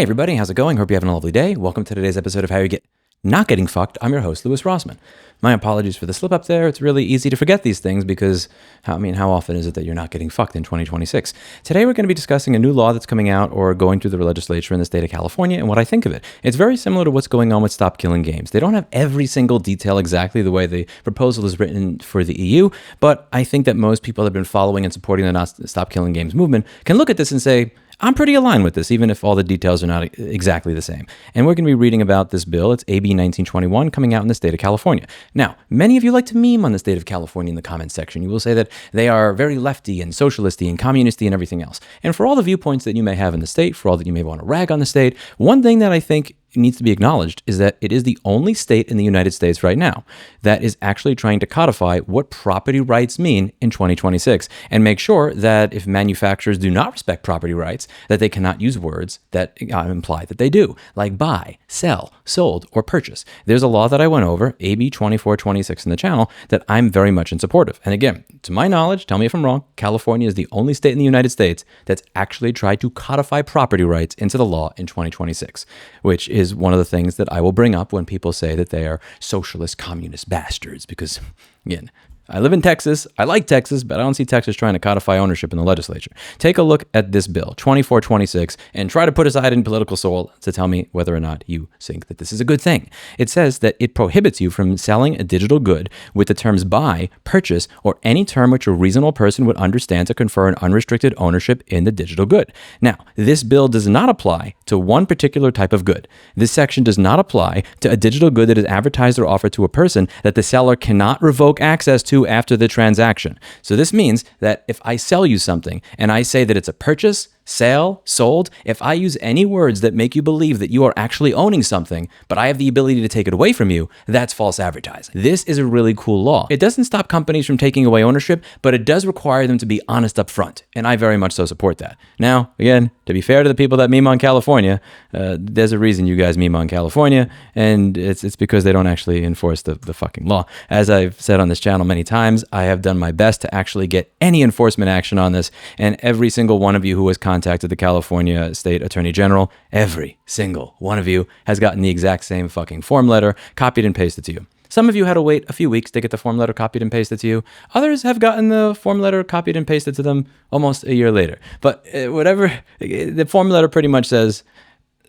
Hey everybody, how's it going? Hope you're having a lovely day. Welcome to today's episode of How You Get Not Getting Fucked. I'm your host, Louis Rossman. My apologies for the slip up there. It's really easy to forget these things because, how often is it that you're not getting fucked in 2026? Today we're going to be discussing a new law that's coming out or going through the legislature in the state of California and what I think of it. It's very similar to what's going on with Stop Killing Games. They don't have every single detail exactly the way the proposal is written for the EU, but I think that most people that have been following and supporting the Stop Killing Games movement can look at this and say, I'm pretty aligned with this, even if all the details are not exactly the same. And we're going to be reading about this bill. It's AB2426 coming out in the state of California. Now, many of you like to meme on the state of California in the comments section. You will say that they are very lefty and socialisty and communisty and everything else. And for all the viewpoints that you may have in the state, for all that you may want to rag on the state, one thing that I think needs to be acknowledged is that it is the only state in the United States right now that is actually trying to codify what property rights mean in 2026 and make sure that if manufacturers do not respect property rights, that they cannot use words that imply that they do, like buy, sell, sold, or purchase. There's a law that I went over, AB 2426 in the channel, that I'm very much in support of. And again, to my knowledge, tell me if I'm wrong, California is the only state in the United States that's actually tried to codify property rights into the law in 2026, which is one of the things that I will bring up when people say that they are socialist, communist bastards. Because, again, I live in Texas. I like Texas, but I don't see Texas trying to codify ownership in the legislature. Take a look at this bill, 2426, and try to put aside in political soul to tell me whether or not you think that this is a good thing. It says that it prohibits you from selling a digital good with the terms buy, purchase, or any term which a reasonable person would understand to confer an unrestricted ownership in the digital good. Now, this bill does not apply to one particular type of good. This section does not apply to a digital good that is advertised or offered to a person that the seller cannot revoke access to after the transaction. So this means that if I sell you something and I say that it's a purchase, sale, sold, if I use any words that make you believe that you are actually owning something, but I have the ability to take it away from you, that's false advertising. This is a really cool law. It doesn't stop companies from taking away ownership, but it does require them to be honest up front, and I very much so support that. Now, again, to be fair to the people that meme on California, there's a reason you guys meme on California, and it's because they don't actually enforce the fucking law. As I've said on this channel many times, I have done my best to actually get any enforcement action on this, and every single one of you who has contacted the California State Attorney General, every single one of you has gotten the exact same fucking form letter copied and pasted to you. Some of you had to wait a few weeks to get the form letter copied and pasted to you. Others have gotten the form letter copied and pasted to them almost a year later. But whatever, the form letter pretty much says,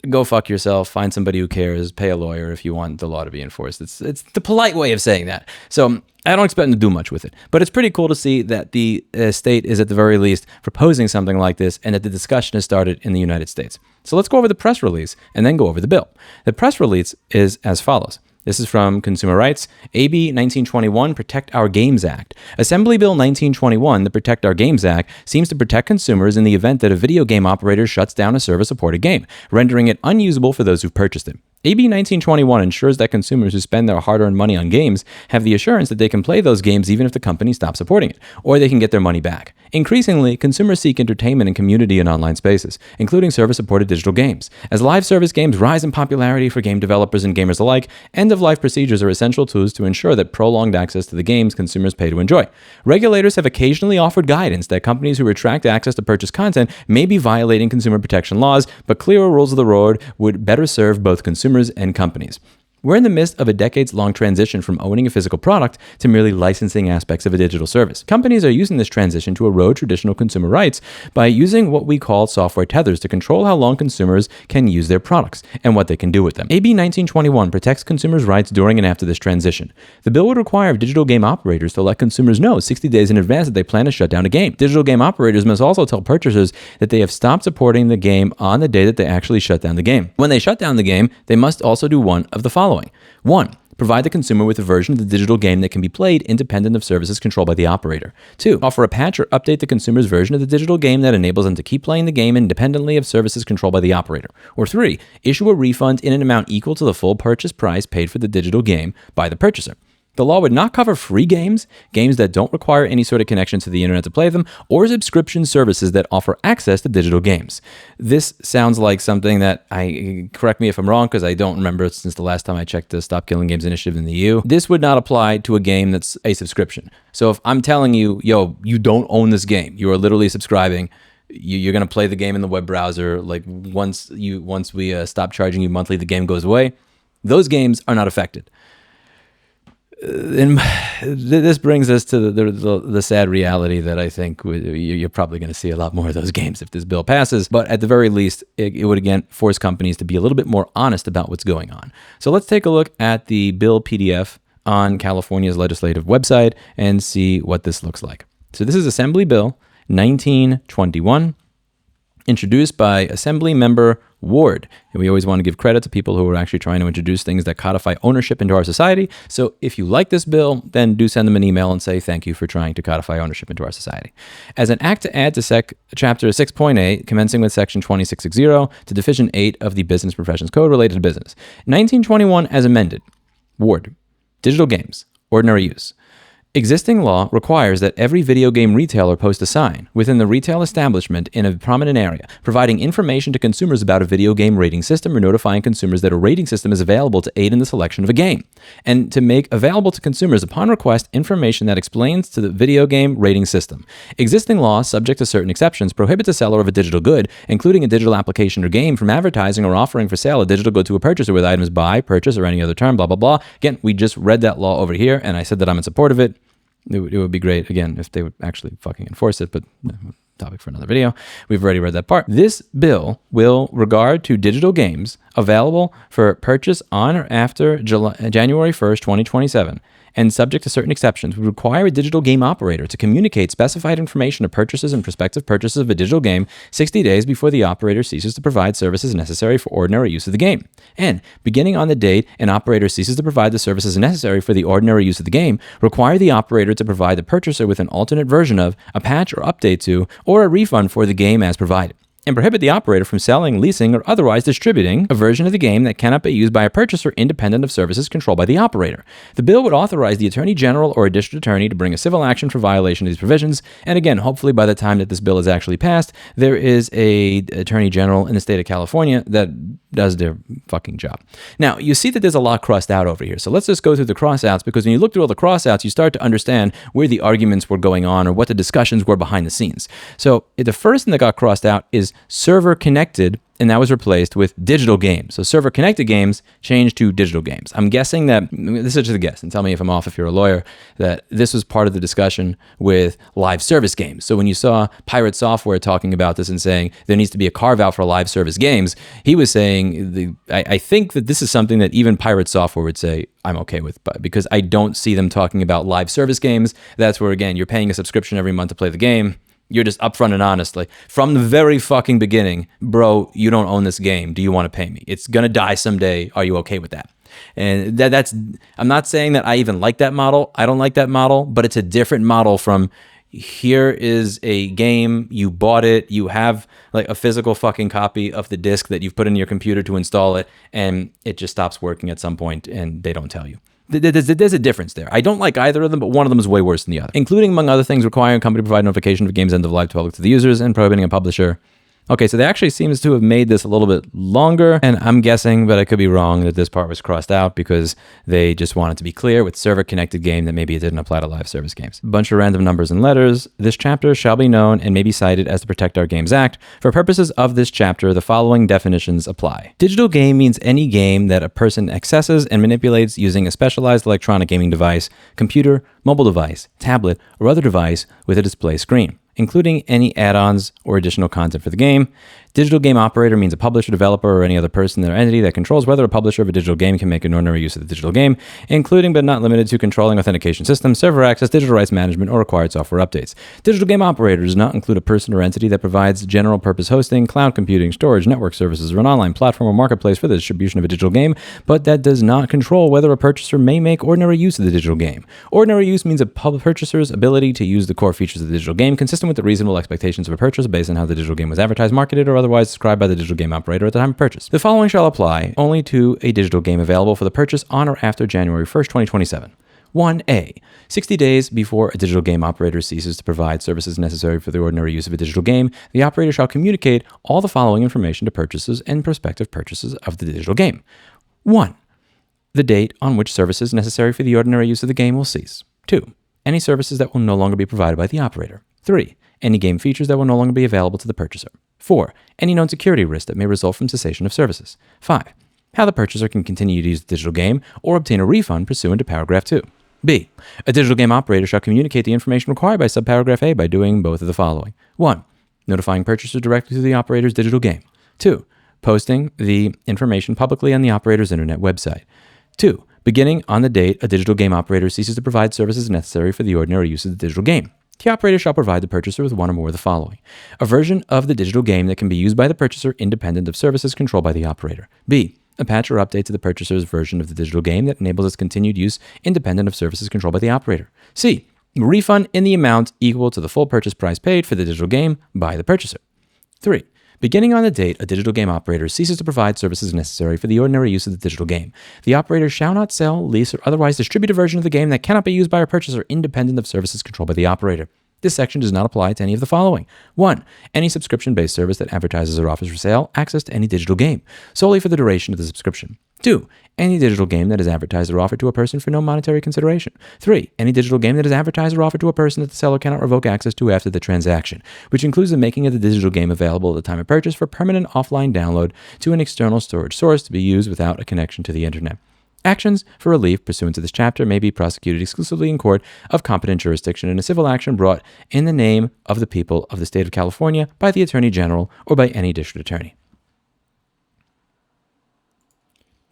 go fuck yourself, find somebody who cares, pay a lawyer if you want the law to be enforced. It's the polite way of saying that. So I don't expect them to do much with it, but it's pretty cool to see that the state is at the very least proposing something like this and that the discussion has started in the United States. So let's go over the press release and then go over the bill. The press release is as follows. This is from Consumer Rights, AB 1921, Protect Our Games Act. Assembly Bill 1921, the Protect Our Games Act, seems to protect consumers in the event that a video game operator shuts down a service-supported game, rendering it unusable for those who've purchased it. AB 1921 ensures that consumers who spend their hard-earned money on games have the assurance that they can play those games even if the company stops supporting it, or they can get their money back. Increasingly, consumers seek entertainment and community in online spaces, including service-supported digital games. As live service games rise in popularity for game developers and gamers alike, end-of-life procedures are essential tools to ensure that prolonged access to the games consumers pay to enjoy. Regulators have occasionally offered guidance that companies who retract access to purchase content may be violating consumer protection laws, but clearer rules of the road would better serve both consumers and companies. We're in the midst of a decades-long transition from owning a physical product to merely licensing aspects of a digital service. Companies are using this transition to erode traditional consumer rights by using what we call software tethers to control how long consumers can use their products and what they can do with them. AB 1921 protects consumers' rights during and after this transition. The bill would require digital game operators to let consumers know 60 days in advance that they plan to shut down a game. Digital game operators must also tell purchasers that they have stopped supporting the game on the day that they actually shut down the game. When they shut down the game, they must also do one of the following. 1. Provide the consumer with a version of the digital game that can be played independent of services controlled by the operator. 2. Offer a patch or update the consumer's version of the digital game that enables them to keep playing the game independently of services controlled by the operator. Or 3. Issue a refund in an amount equal to the full purchase price paid for the digital game by the purchaser. The law would not cover free games, games that don't require any sort of connection to the internet to play them, or subscription services that offer access to digital games. This sounds like something that, correct me if I'm wrong, because I don't remember since the last time I checked the Stop Killing Games initiative in the EU. This would not apply to a game that's a subscription. So if I'm telling you, yo, you don't own this game, you are literally subscribing, you're going to play the game in the web browser. Like once we stop charging you monthly, the game goes away. Those games are not affected. And this brings us to the sad reality that I think you're probably going to see a lot more of those games if this bill passes. But at the very least, it would again force companies to be a little bit more honest about what's going on. So let's take a look at the bill PDF on California's legislative website and see what this looks like. So this is Assembly Bill 1921, introduced by Assembly Member Ward. And we always want to give credit to people who are actually trying to introduce things that codify ownership into our society. So if you like this bill, then do send them an email and say thank you for trying to codify ownership into our society. As an act to add to Chapter 6.8, commencing with Section 2660 to Division 8 of the Business Professions Code related to business. 1921 as amended. Ward. Digital games. Ordinary use. Existing law requires that every video game retailer post a sign within the retail establishment in a prominent area, providing information to consumers about a video game rating system or notifying consumers that a rating system is available to aid in the selection of a game, and to make available to consumers upon request information that explains to the video game rating system. Existing law, subject to certain exceptions, prohibits a seller of a digital good, including a digital application or game, from advertising or offering for sale a digital good to a purchaser with items buy, purchase, or any other term, blah, blah, blah. Again, we just read that law over here, and I said that I'm in support of it. It would be great, again, if they would actually fucking enforce it, but topic for another video. We've already read that part. This bill will regard to digital games available for purchase on or after January 1st, 2027, and subject to certain exceptions, would require a digital game operator to communicate specified information to purchasers and prospective purchasers of a digital game 60 days before the operator ceases to provide services necessary for ordinary use of the game. And beginning on the date an operator ceases to provide the services necessary for the ordinary use of the game, require the operator to provide the purchaser with an alternate version of, a patch or update to, or a refund for the game as provided. And prohibit the operator from selling, leasing, or otherwise distributing a version of the game that cannot be used by a purchaser independent of services controlled by the operator. The bill would authorize the Attorney General or a district attorney to bring a civil action for violation of these provisions. And again, hopefully by the time that this bill is actually passed, there is a Attorney General in the state of California that does their fucking job. Now, you see that there's a lot crossed out over here. So let's just go through the crossouts, because when you look through all the crossouts, you start to understand where the arguments were going on or what the discussions were behind the scenes. So the first thing that got crossed out is server connected, and that was replaced with digital games. So server connected games changed to digital games. I'm guessing that, this is just a guess, and tell me if I'm off if you're a lawyer, that this was part of the discussion with live service games. So when you saw Pirate Software talking about this and saying there needs to be a carve out for live service games, he was saying, I think that this is something that even Pirate Software would say, I'm okay with, but because I don't see them talking about live service games. That's where, again, you're paying a subscription every month to play the game. You're just upfront and honest, like from the very fucking beginning, bro, you don't own this game. Do you want to pay me? It's going to die someday. Are you okay with that? And that's, I'm not saying that I even like that model. I don't like that model, but it's a different model from here is a game, you bought it, you have like a physical fucking copy of the disc that you've put in your computer to install it, and it just stops working at some point and they don't tell you. There's a difference there. I don't like either of them, but one of them is way worse than the other, including, among other things, requiring a company to provide notification of a game's end of life to public to the users and prohibiting a publisher. Okay, so they actually seems to have made this a little bit longer, and I'm guessing, but I could be wrong, that this part was crossed out because they just wanted to be clear with server-connected game that maybe it didn't apply to live service games. A bunch of random numbers and letters. This chapter shall be known and may be cited as the Protect Our Games Act. For purposes of this chapter, the following definitions apply. Digital game means any game that a person accesses and manipulates using a specialized electronic gaming device, computer, mobile device, tablet, or other device with a display screen, including any add-ons or additional content for the game. Digital game operator means a publisher, developer, or any other person or entity that controls whether a publisher of a digital game can make an ordinary use of the digital game, including but not limited to controlling authentication systems, server access, digital rights management, or required software updates. Digital game operator does not include a person or entity that provides general purpose hosting, cloud computing, storage, network services, or an online platform or marketplace for the distribution of a digital game, but that does not control whether a purchaser may make ordinary use of the digital game. Ordinary use means a purchaser's ability to use the core features of the digital game consistent with the reasonable expectations of a purchaser based on how the digital game was advertised, marketed, or otherwise described by the digital game operator at the time of purchase. The following shall apply only to a digital game available for the purchase on or after January 1st, 2027. 1A. 60 days before a digital game operator ceases to provide services necessary for the ordinary use of a digital game, the operator shall communicate all the following information to purchasers and prospective purchasers of the digital game. 1. The date on which services necessary for the ordinary use of the game will cease. 2. Any services that will no longer be provided by the operator. 3. any game features that will no longer be available to the purchaser. 4. Any known security risk that may result from cessation of services. 5. How the purchaser can continue to use the digital game or obtain a refund pursuant to paragraph 2. B. A digital game operator shall communicate the information required by subparagraph A by doing both of the following. 1. Notifying purchasers directly to the operator's digital game. 2. Posting the information publicly on the operator's internet website. 2. Beginning on the date a digital game operator ceases to provide services necessary for the ordinary use of the digital game. The operator shall provide the purchaser with one or more of the following. A version of the digital game that can be used by the purchaser independent of services controlled by the operator. B. A patch or update to the purchaser's version of the digital game that enables its continued use independent of services controlled by the operator. C. A refund in the amount equal to the full purchase price paid for the digital game by the purchaser. 3. Beginning on the date a digital game operator ceases to provide services necessary for the ordinary use of the digital game, the operator shall not sell, lease, or otherwise distribute a version of the game that cannot be used by a purchaser independent of services controlled by the operator. This section does not apply to any of the following. 1. Any subscription-based service that advertises or offers for sale access to any digital game, solely for the duration of the subscription. 2. Any digital game that is advertised or offered to a person for no monetary consideration. 3. Any digital game that is advertised or offered to a person that the seller cannot revoke access to after the transaction, which includes the making of the digital game available at the time of purchase for permanent offline download to an external storage source to be used without a connection to the internet. Actions for relief pursuant to this chapter may be prosecuted exclusively in court of competent jurisdiction in a civil action brought in the name of the people of the state of California by the Attorney General or by any district attorney.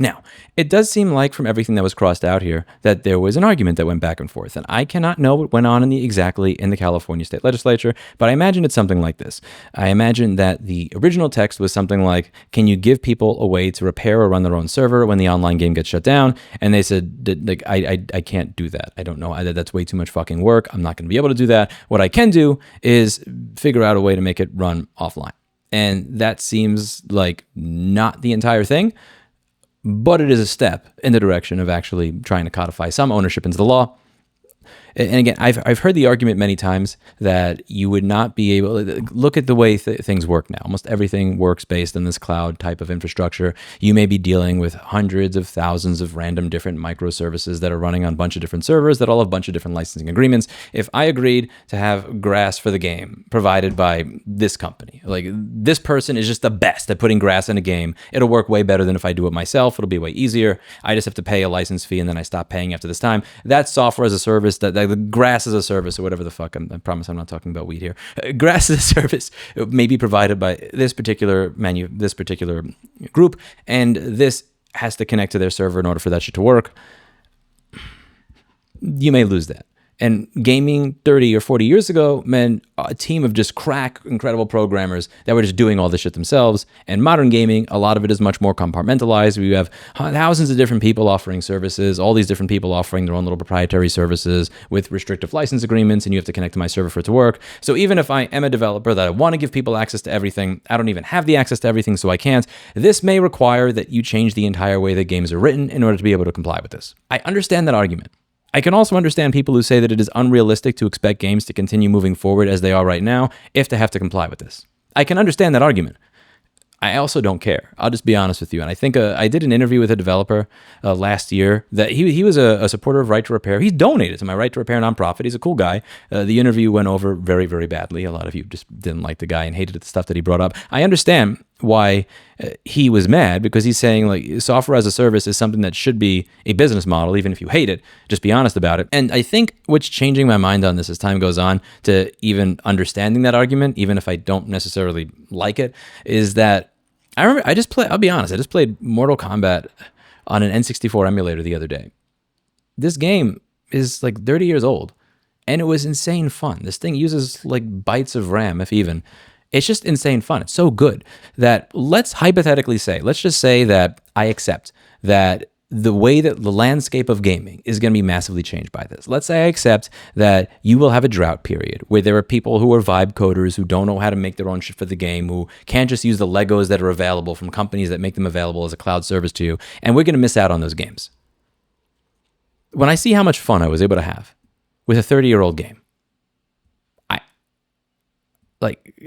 Now, it does seem like from everything that was crossed out here that there was an argument that went back and forth, and I cannot know what went on exactly in the California state legislature, but I imagine it's something like this. I imagine that the original text was something like, can you give people a way to repair or run their own server when the online game gets shut down? And they said, like, I can't do that. I don't know. That's way too much fucking work. I'm not going to be able to do that. What I can do is figure out a way to make it run offline. And that seems like not the entire thing, but it is a step in the direction of actually trying to codify some ownership into the law. And again, I've heard the argument many times that you would not be able to look at the way things work now. Almost everything works based on this cloud type of infrastructure. You may be dealing with hundreds of thousands of random different microservices that are running on a bunch of different servers that all have a bunch of different licensing agreements. If I agreed to have grass for the game provided by this company, like this person is just the best at putting grass in a game, it'll work way better than if I do it myself. It'll be way easier. I just have to pay a license fee and then I stop paying after this time. That's software as a service, that the grass as a service or whatever the fuck. I promise I'm not talking about weed here. Grass as a service may be provided by this particular group, and this has to connect to their server in order for that shit to work. You may lose that. And gaming 30 or 40 years ago meant a team of just crack, incredible programmers that were just doing all this shit themselves. And modern gaming, a lot of it is much more compartmentalized. We have thousands of different people offering services, all these different people offering their own little proprietary services with restrictive license agreements, and you have to connect to my server for it to work. So even if I am a developer that I want to give people access to everything, I don't even have the access to everything, so I can't. This may require that you change the entire way that games are written in order to be able to comply with this. I understand that argument. I can also understand people who say that it is unrealistic to expect games to continue moving forward as they are right now if they have to comply with this. I can understand that argument. I also don't care. I'll just be honest with you. And I think I did an interview with a developer last year that he was a supporter of Right to Repair. He donated to my Right to Repair nonprofit. He's a cool guy. The interview went over very, very badly. A lot of you just didn't like the guy and hated the stuff that he brought up. I understand why he was mad, because he's saying like software as a service is something that should be a business model, even if you hate it. Just be honest about it. And I think what's changing my mind on this as time goes on to even understanding that argument, even if I don't necessarily like it, is that I remember I'll be honest, I just played Mortal Kombat on an N64 emulator the other day. This game is like 30 years old, and it was insane fun. This thing uses like bytes of RAM, if even. It's just insane fun. It's so good that let's just say that I accept that the way that the landscape of gaming is going to be massively changed by this. Let's say I accept that you will have a drought period where there are people who are vibe coders who don't know how to make their own shit for the game, who can't just use the Legos that are available from companies that make them available as a cloud service to you, and we're going to miss out on those games. When I see how much fun I was able to have with a 30-year-old game,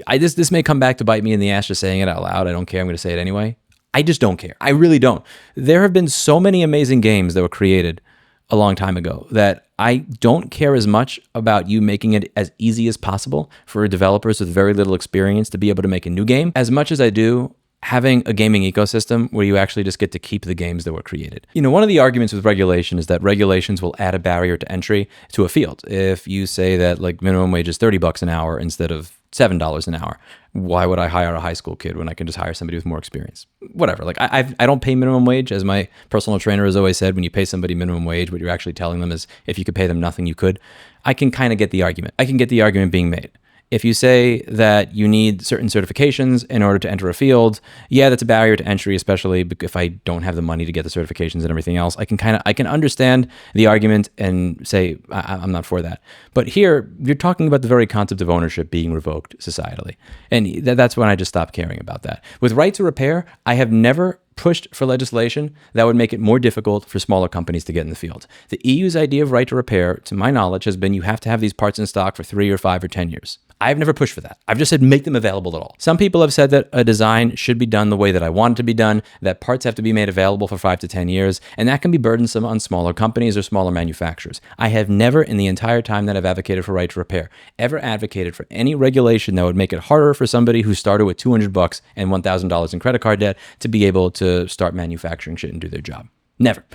this may come back to bite me in the ass just saying it out loud. I don't care. I'm going to say it anyway. I just don't care. I really don't. There have been so many amazing games that were created a long time ago that I don't care as much about you making it as easy as possible for developers with very little experience to be able to make a new game, as much as I do having a gaming ecosystem where you actually just get to keep the games that were created. One of the arguments with regulation is that regulations will add a barrier to entry to a field. If you say that like minimum wage is $30 an hour instead of $7 an hour, why would I hire a high school kid when I can just hire somebody with more experience? Whatever. Like I don't pay minimum wage. As my personal trainer has always said, when you pay somebody minimum wage, what you're actually telling them is if you could pay them nothing, you could. I can kind of get the argument. I can get the argument being made. If you say that you need certain certifications in order to enter a field, yeah, that's a barrier to entry, especially if I don't have the money to get the certifications and everything else. I can understand the argument and say I'm not for that. But here, you're talking about the very concept of ownership being revoked societally. And that's when I just stopped caring about that. With right to repair, I have never pushed for legislation that would make it more difficult for smaller companies to get in the field. The EU's idea of right to repair, to my knowledge, has been you have to have these parts in stock for 3 or 5 or 10 years. I've never pushed for that. I've just said make them available at all. Some people have said that a design should be done the way that I want it to be done, that parts have to be made available for 5 to 10 years, and that can be burdensome on smaller companies or smaller manufacturers. I have never, in the entire time that I've advocated for right to repair, ever advocated for any regulation that would make it harder for somebody who started with $200 and $1,000 in credit card debt to be able to start manufacturing shit and do their job. Never.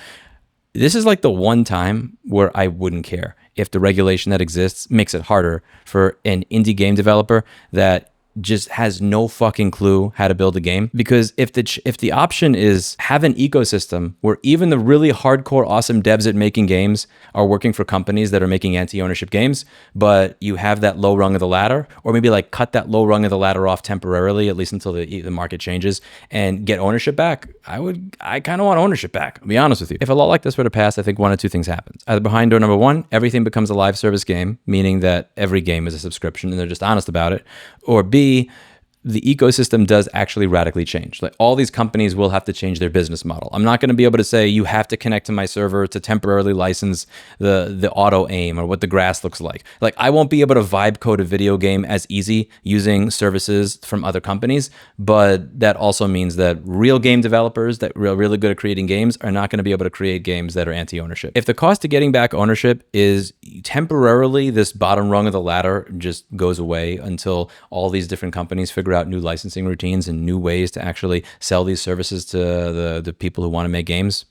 This is like the one time where I wouldn't care if the regulation that exists makes it harder for an indie game developer that just has no fucking clue how to build a game. Because if the option is have an ecosystem where even the really hardcore awesome devs at making games are working for companies that are making anti-ownership games, but you have that low rung of the ladder, or maybe like cut that low rung of the ladder off temporarily, at least until the market changes, and get ownership back, I kind of want ownership back, I'll be honest with you. If a law like this were to pass, I think one of two things happens. Either behind door number one, everything becomes a live service game, meaning that every game is a subscription and they're just honest about it, or B, the ecosystem does actually radically change. Like all these companies will have to change their business model. I'm not going to be able to say you have to connect to my server to temporarily license the auto aim or what the grass looks like. Like I won't be able to vibe code a video game as easy using services from other companies, but that also means that real game developers that are really good at creating games are not going to be able to create games that are anti-ownership. If the cost of getting back ownership is temporarily this bottom rung of the ladder just goes away until all these different companies figure out new licensing routines and new ways to actually sell these services to the people who want to make games,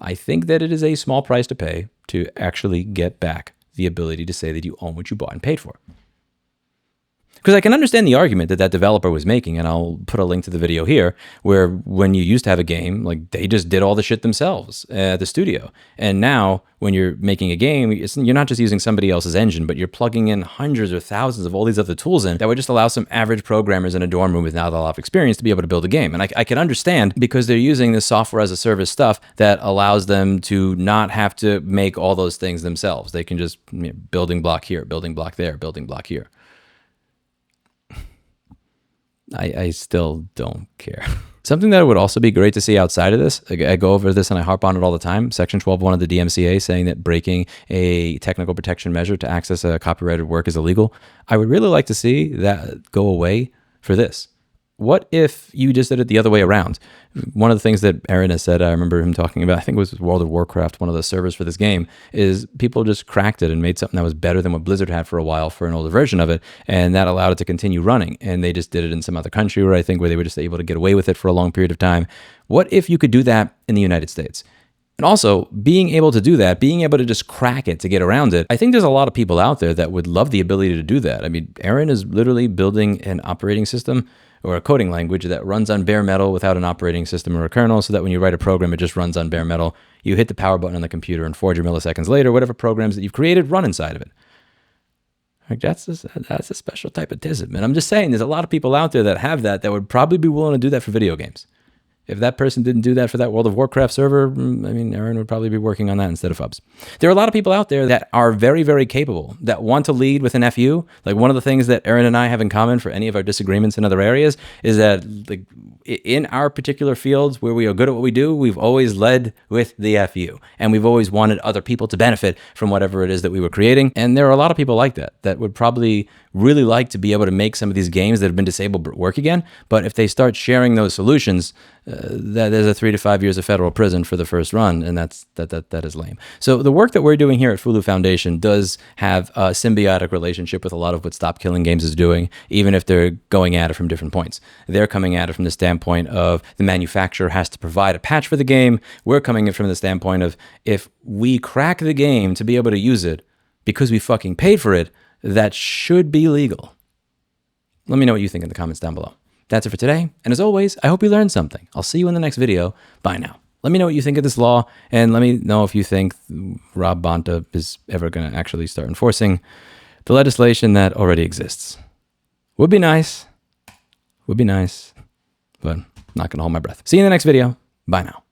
I think that it is a small price to pay to actually get back the ability to say that you own what you bought and paid for. Because I can understand the argument that developer was making, and I'll put a link to the video here, where when you used to have a game, like they just did all the shit themselves at the studio. And now when you're making a game, you're not just using somebody else's engine, but you're plugging in hundreds or thousands of all these other tools in that would just allow some average programmers in a dorm room with not a lot of experience to be able to build a game. And I can understand because they're using this software as a service stuff that allows them to not have to make all those things themselves. They can just building block here, building block there, building block here. I still don't care. Something that would also be great to see outside of this, I go over this and I harp on it all the time, Section 12.1 of the DMCA saying that breaking a technical protection measure to access a copyrighted work is illegal. I would really like to see that go away for this. What if you just did it the other way around? One of the things that Aaron has said, I remember him talking about, I think it was World of Warcraft, one of the servers for this game, is people just cracked it and made something that was better than what Blizzard had for a while for an older version of it, and that allowed it to continue running. And they just did it in some other country where they were just able to get away with it for a long period of time. What if you could do that in the United States? And also, being able to do that, being able to just crack it to get around it, I think there's a lot of people out there that would love the ability to do that. I mean, Aaron is literally building an operating system or a coding language that runs on bare metal without an operating system or a kernel, so that when you write a program, it just runs on bare metal. You hit the power button on the computer, and 400 milliseconds later, whatever programs that you've created run inside of it. Like that's a special type of tism. And I'm just saying, there's a lot of people out there that have that would probably be willing to do that for video games. If that person didn't do that for that World of Warcraft server, I mean, Aaron would probably be working on that instead of Hubs. There are a lot of people out there that are very, very capable, that want to lead with an FU. Like one of the things that Aaron and I have in common for any of our disagreements in other areas is that like in our particular fields where we are good at what we do, we've always led with the FU. And we've always wanted other people to benefit from whatever it is that we were creating. And there are a lot of people like that would probably really like to be able to make some of these games that have been disabled work again. But if they start sharing those solutions, that there's a 3 to 5 years of federal prison for the first run, and that is lame. So the work that we're doing here at Fulu Foundation does have a symbiotic relationship with a lot of what Stop Killing Games is doing, even if they're going at it from different points. They're coming at it from the standpoint of the manufacturer has to provide a patch for the game. We're coming in from the standpoint of if we crack the game to be able to use it because we fucking paid for it, that should be legal. Let me know what you think in the comments down below. That's it for today. And as always, I hope you learned something. I'll see you in the next video. Bye now. Let me know what you think of this law, and let me know if you think Rob Bonta is ever going to actually start enforcing the legislation that already exists. Would be nice, but I'm not going to hold my breath. See you in the next video. Bye now.